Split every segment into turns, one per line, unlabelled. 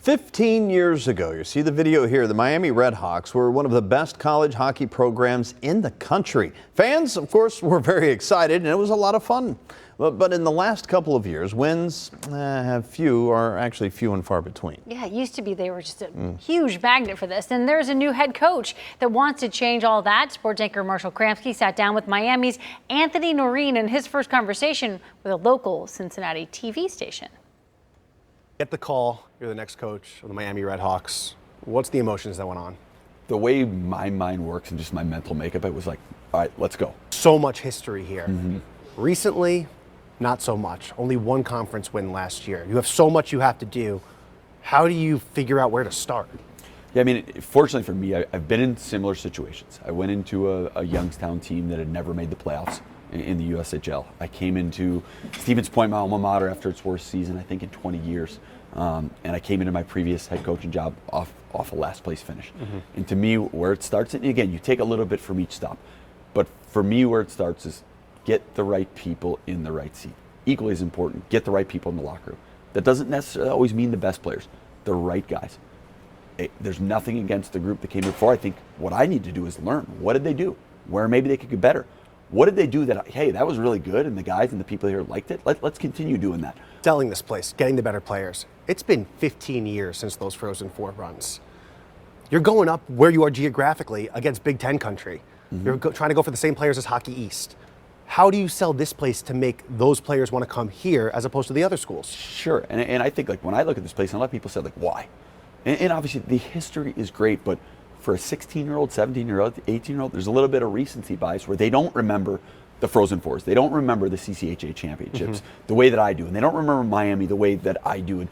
15 years ago, you see the video here, the Miami Redhawks were one of the best college hockey programs in the country. Fans, of course, were very excited and it was a lot of fun. But in the last couple of years, wins are actually few and far between.
Yeah, it used to be they were just a huge magnet for this. And there's a new head coach that wants to change all that. Sports anchor Marshall Kramsky sat down with Miami's Anthony Noreen in his first conversation with a local Cincinnati TV station.
Get the call, you're the next coach of the Miami Redhawks. What's the emotions that went on?
The way my mind works and just my mental makeup, it was like, all right, let's go.
So much history here. Recently, not so much. Only one conference win last year. You have so much you have to do. How do you figure out where to start?
Yeah, I mean, fortunately for me, I've been in similar situations. I went into a Youngstown team that had never made the playoffs in the USHL. I came into Stevens Point, my alma mater, after its worst season, I think, in 20 years. And I came into my previous head coaching job off a last place finish. And to me, where it starts, and again, you take a little bit from each stop, but for me, where it starts is get the right people in the right seat. Equally as important, get the right people in the locker room. That doesn't necessarily always mean the best players, the right guys. There's nothing against the group that came before. I think what I need to do is learn. What did they do? Where maybe they could get better? What did they do that, hey, that was really good and the guys and the people here liked it? Let's continue doing that.
Selling this place, getting the better players. It's been 15 years since those Frozen Four runs. You're going up where you are geographically against Big Ten country. You're trying to go for the same players as Hockey East. How do you sell this place to make those players want to come here as opposed to the other schools?
Sure, and I think like when I look at this place, and a lot of people say like, why? And obviously the history is great, but for a 16-year-old, 17-year-old, 18-year-old, there's a little bit of recency bias where they don't remember the Frozen Fours. They don't remember the CCHA championships the way that I do. And they don't remember Miami the way that I do, and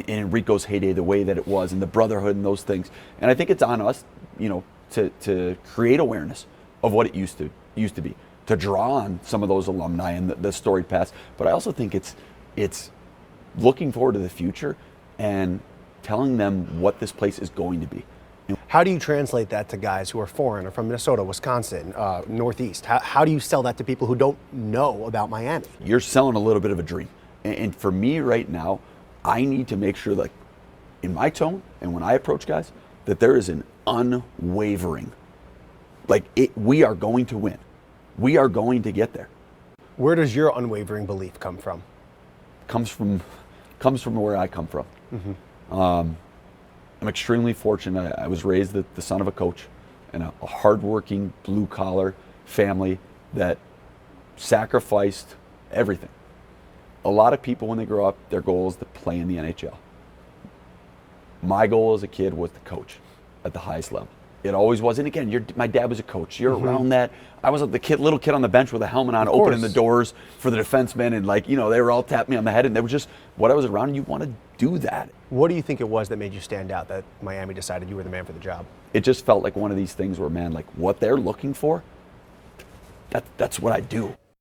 Enrico's heyday the way that it was, and the brotherhood and those things. And I think it's on us, to create awareness of what it used to be, to draw on some of those alumni and the storied past. But I also think it's looking forward to the future and telling them what this place is going to be.
How do you translate that to guys who are foreign or from Minnesota, Wisconsin, Northeast? How do you sell that to people who don't know about Miami?
You're selling a little bit of a dream. And for me right now, I need to make sure that in my tone and when I approach guys, that there is an unwavering, we are going to win. We are going to get there.
Where does your unwavering belief come from?
Comes from where I come from. I'm extremely fortunate. I was raised the son of a coach in a hardworking, blue-collar family that sacrificed everything. A lot of people, when they grow up, their goal is to play in the NHL. My goal as a kid was to coach at the highest level. It always was. And again, my dad was a coach. You're around that. I was the little kid on the bench with a helmet on, opening the doors for the defensemen, and they were all tapping me on the head, and they were just what I was around. And you want to do that.
What do you think it was that made you stand out, that Miami decided you were the man for the job?
It just felt like one of these things where, man, what they're looking for, that's what I do.